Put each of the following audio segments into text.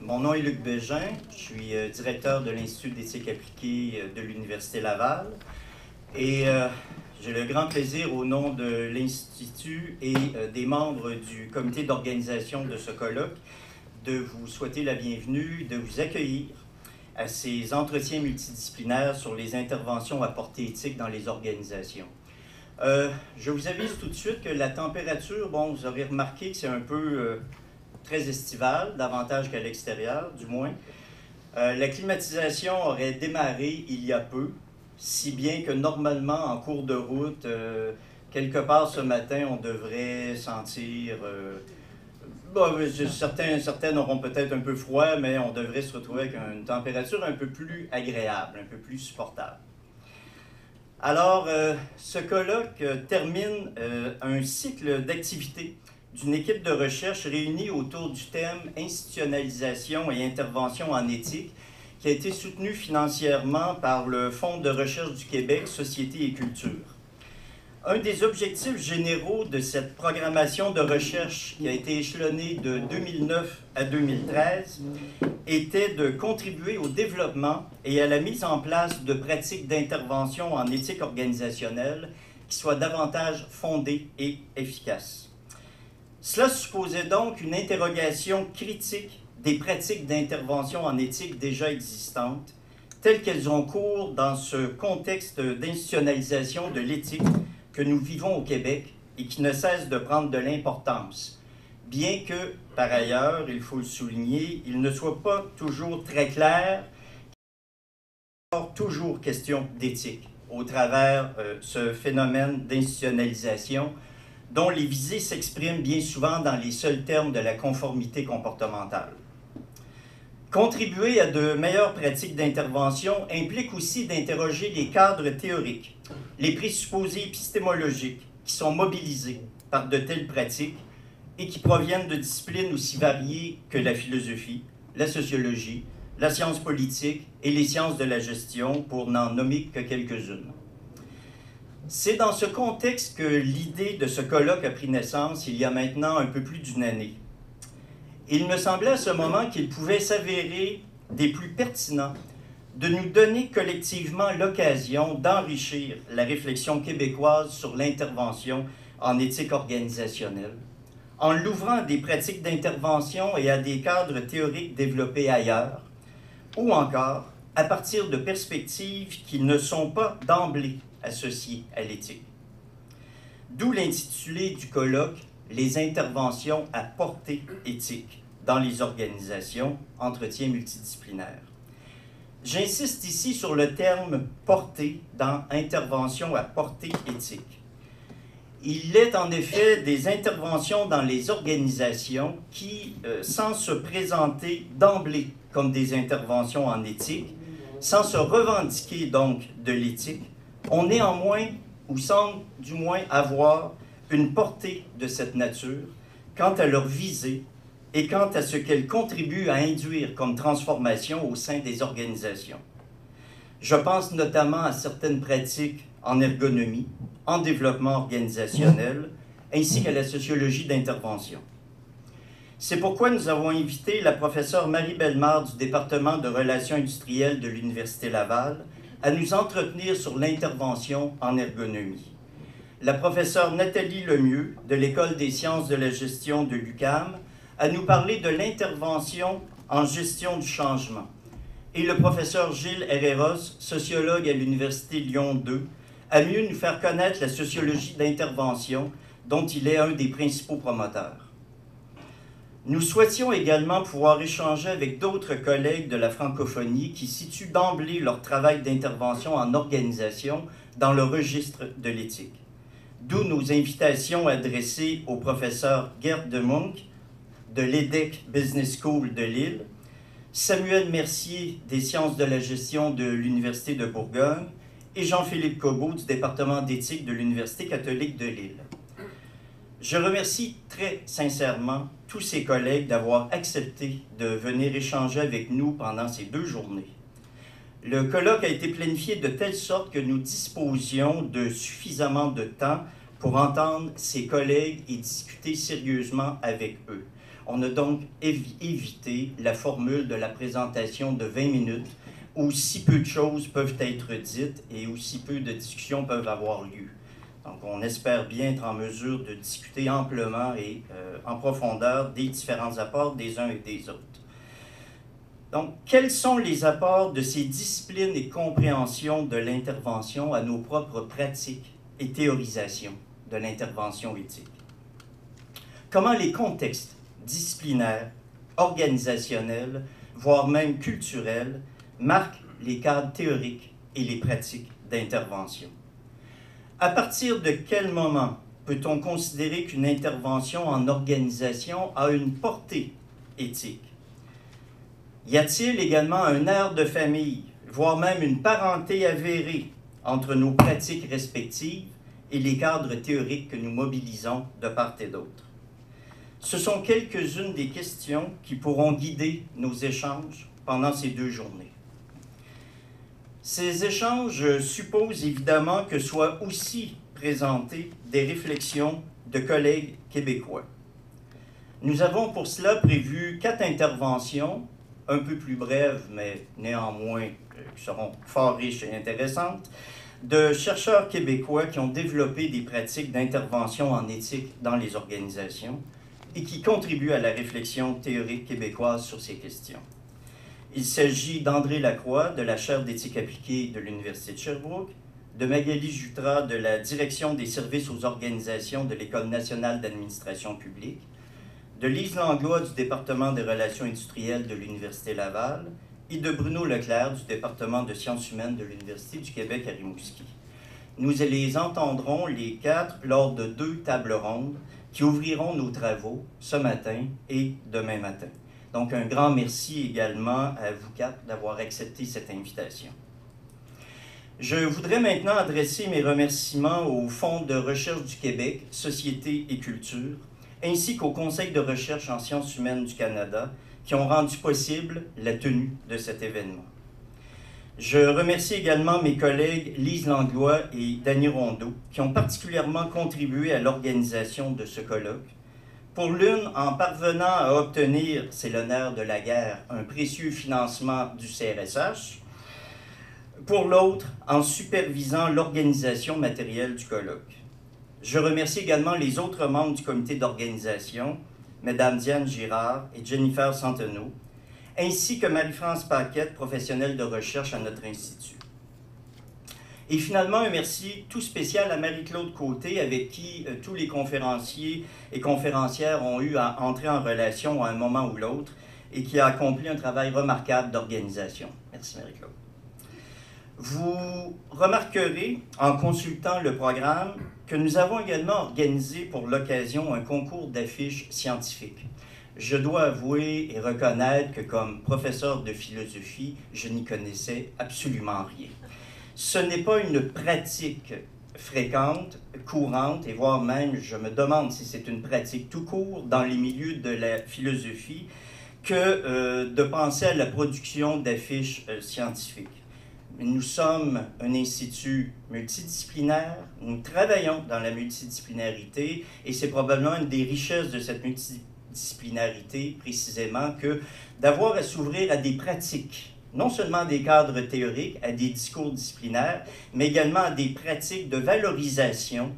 Mon nom est Luc Bégin, je suis directeur de l'Institut d'éthique appliquée de l'Université Laval et j'ai le grand plaisir au nom de l'Institut et des membres du comité d'organisation de ce colloque de vous souhaiter la bienvenue, de vous accueillir à ces entretiens multidisciplinaires sur les interventions à portée éthique dans les organisations. Je vous avise tout de suite que la température, bon, vous aurez remarqué que c'est un peu très estival, davantage qu'à l'extérieur, du moins. La climatisation aurait démarré il y a peu, si bien que normalement, en cours de route, quelque part ce matin, on devrait sentir... certains auront peut-être un peu froid, mais on devrait se retrouver avec une température un peu plus agréable, un peu plus supportable. Alors, ce colloque termine un cycle d'activités d'une équipe de recherche réunie autour du thème « Institutionnalisation et intervention en éthique » qui a été soutenu financièrement par le Fonds de recherche du Québec, Société et Culture. Un des objectifs généraux de cette programmation de recherche qui a été échelonnée de 2009 à 2013 était de contribuer au développement et à la mise en place de pratiques d'intervention en éthique organisationnelle qui soient davantage fondées et efficaces. Cela supposait donc une interrogation critique des pratiques d'intervention en éthique déjà existantes, telles qu'elles ont cours dans ce contexte d'institutionnalisation de l'éthique que nous vivons au Québec et qui ne cesse de prendre de l'importance, bien que, par ailleurs, il faut le souligner, il ne soit pas toujours très clair qu'il y a toujours question d'éthique au travers ce phénomène d'institutionnalisation dont les visées s'expriment bien souvent dans les seuls termes de la conformité comportementale. Contribuer à de meilleures pratiques d'intervention implique aussi d'interroger les cadres théoriques, les présupposés épistémologiques qui sont mobilisés par de telles pratiques et qui proviennent de disciplines aussi variées que la philosophie, la sociologie, la science politique et les sciences de la gestion, pour n'en nommer que quelques-unes. C'est dans ce contexte que l'idée de ce colloque a pris naissance il y a maintenant un peu plus d'une année. Il me semblait à ce moment qu'il pouvait s'avérer des plus pertinents de nous donner collectivement l'occasion d'enrichir la réflexion québécoise sur l'intervention en éthique organisationnelle, en l'ouvrant à des pratiques d'intervention et à des cadres théoriques développés ailleurs, ou encore à partir de perspectives qui ne sont pas d'emblée associées à l'éthique. D'où l'intitulé du colloque « Les interventions à portée éthique dans les organisations, entretien multidisciplinaire ». J'insiste ici sur le terme « portée » dans « intervention à portée éthique ». Il est en effet des interventions dans les organisations qui, sans se présenter d'emblée comme des interventions en éthique, sans se revendiquer donc de l'éthique, ont néanmoins, ou semblent du moins avoir, une portée de cette nature quant à leur visée et quant à ce qu'elles contribuent à induire comme transformation au sein des organisations. Je pense notamment à certaines pratiques en ergonomie, en développement organisationnel, ainsi qu'à la sociologie d'intervention. C'est pourquoi nous avons invité la professeure Marie Bellemare du département de relations industrielles de l'Université Laval à nous entretenir sur l'intervention en ergonomie. La professeure Nathalie Lemieux de l'École des sciences de la gestion de l'UQAM à nous parler de l'intervention en gestion du changement. Et le professeur Gilles Herreros, sociologue à l'Université Lyon 2, à mieux nous faire connaître la sociologie d'intervention dont il est un des principaux promoteurs. Nous souhaitions également pouvoir échanger avec d'autres collègues de la francophonie qui situent d'emblée leur travail d'intervention en organisation dans le registre de l'éthique. D'où nos invitations adressées au professeur Gerd de Munck de l'EDEC Business School de Lille, Samuel Mercier des sciences de la gestion de l'Université de Bourgogne et Jean-Philippe Cobaud du département d'éthique de l'Université catholique de Lille. Je remercie très sincèrement tous ces collègues d'avoir accepté de venir échanger avec nous pendant ces 2 journées. Le colloque a été planifié de telle sorte que nous disposions de suffisamment de temps pour entendre ces collègues et discuter sérieusement avec eux. On a donc évité la formule de la présentation de 20 minutes où si peu de choses peuvent être dites et où si peu de discussions peuvent avoir lieu. Donc, on espère bien être en mesure de discuter amplement et en profondeur des différents apports des uns et des autres. Donc, quels sont les apports de ces disciplines et compréhensions de l'intervention à nos propres pratiques et théorisations de l'intervention éthique? Comment les contextes disciplinaires, organisationnels, voire même culturels, marquent les cadres théoriques et les pratiques d'intervention? À partir de quel moment peut-on considérer qu'une intervention en organisation a une portée éthique? Y a-t-il également un air de famille, voire même une parenté avérée entre nos pratiques respectives et les cadres théoriques que nous mobilisons de part et d'autre? Ce sont quelques-unes des questions qui pourront guider nos échanges pendant ces 2 journées. Ces échanges supposent évidemment que soient aussi présentées des réflexions de collègues québécois. Nous avons pour cela prévu 4 interventions, un peu plus brèves, mais néanmoins qui seront fort riches et intéressantes, de chercheurs québécois qui ont développé des pratiques d'intervention en éthique dans les organisations et qui contribuent à la réflexion théorique québécoise sur ces questions. Il s'agit d'André Lacroix, de la chaire d'éthique appliquée de l'Université de Sherbrooke, de Magali Jutras, de la direction des services aux organisations de l'École nationale d'administration publique, de Lise Langlois du département des relations industrielles de l'Université Laval et de Bruno Leclerc du département de sciences humaines de l'Université du Québec à Rimouski. Nous les entendrons les 4 lors de 2 tables rondes qui ouvriront nos travaux ce matin et demain matin. Donc, un grand merci également à vous 4 d'avoir accepté cette invitation. Je voudrais maintenant adresser mes remerciements au Fonds de recherche du Québec, Société et Culture, ainsi qu'au Conseil de recherche en sciences humaines du Canada, qui ont rendu possible la tenue de cet événement. Je remercie également mes collègues Lise Langlois et Danny Rondeau, qui ont particulièrement contribué à l'organisation de ce colloque. Pour l'une, en parvenant à obtenir, c'est l'honneur de la guerre, un précieux financement du CRSH. Pour l'autre, en supervisant l'organisation matérielle du colloque. Je remercie également les autres membres du comité d'organisation, Mme Diane Girard et Jennifer Santenot, ainsi que Marie-France Paquette, professionnelle de recherche à notre institut. Et finalement, un merci tout spécial à Marie-Claude Côté, avec qui tous les conférenciers et conférencières ont eu à entrer en relation à un moment ou l'autre et qui a accompli un travail remarquable d'organisation. Merci Marie-Claude. Vous remarquerez, en consultant le programme, que nous avons également organisé pour l'occasion un concours d'affiches scientifiques. Je dois avouer et reconnaître que comme professeur de philosophie, je n'y connaissais absolument rien. Ce n'est pas une pratique fréquente, courante, et voire même, je me demande si c'est une pratique tout court dans les milieux de la philosophie, que de penser à la production d'affiches scientifiques. Nous sommes un institut multidisciplinaire, nous travaillons dans la multidisciplinarité et c'est probablement une des richesses de cette multidisciplinarité précisément que d'avoir à s'ouvrir à des pratiques, non seulement des cadres théoriques, à des discours disciplinaires, mais également à des pratiques de valorisation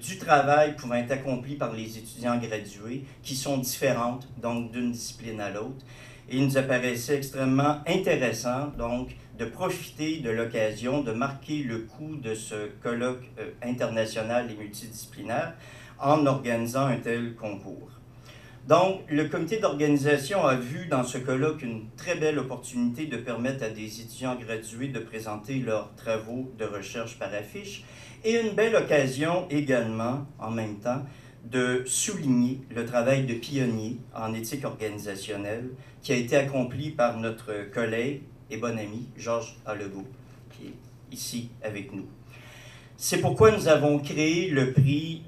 du travail pouvant être accompli par les étudiants gradués qui sont différentes donc d'une discipline à l'autre. Et il nous apparaissait extrêmement intéressant donc de profiter de l'occasion de marquer le coup de ce colloque international et multidisciplinaire en organisant un tel concours. Donc, le comité d'organisation a vu dans ce colloque une très belle opportunité de permettre à des étudiants gradués de présenter leurs travaux de recherche par affiche et une belle occasion également, en même temps, de souligner le travail de pionnier en éthique organisationnelle qui a été accompli par notre collègue et bon ami Georges A. Legault, qui est ici avec nous. C'est pourquoi nous avons créé le prix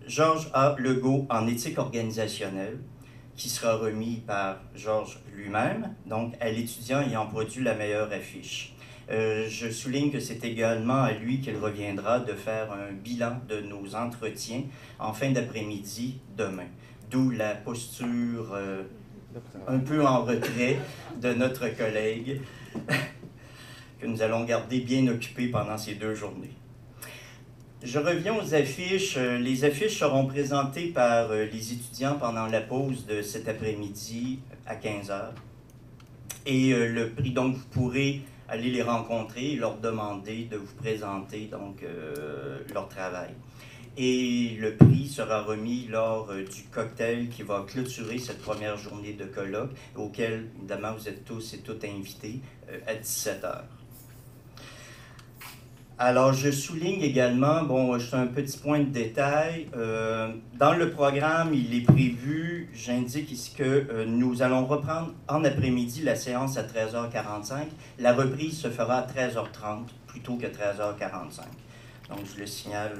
Georges A. Legault en éthique organisationnelle, qui sera remis par Georges lui-même, donc à l'étudiant ayant produit la meilleure affiche. Je souligne que c'est également à lui qu'il reviendra de faire un bilan de nos entretiens en fin d'après-midi demain. d'où la posture un peu en retrait de notre collègue, que nous allons garder bien occupé pendant ces 2 journées. Je reviens aux affiches. Les affiches seront présentées par les étudiants pendant la pause de cet après-midi à 15 h. Et le prix, donc, vous pourrez aller les rencontrer et leur demander de vous présenter donc, leur travail. Et le prix sera remis lors du cocktail qui va clôturer cette première journée de colloque, auquel, évidemment, vous êtes tous et toutes invités à 17 h. Alors, je souligne également, bon, c'est un petit point de détail, dans le programme, il est prévu, j'indique ici que nous allons reprendre en après-midi la séance à 13h45. La reprise se fera à 13h30 plutôt que 13h45. Donc, je le signale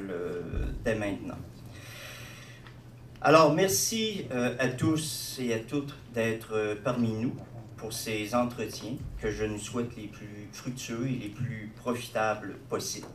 dès maintenant. Alors, merci à tous et à toutes d'être parmi nous pour ces entretiens que je nous souhaite les plus fructueux et les plus profitables possibles.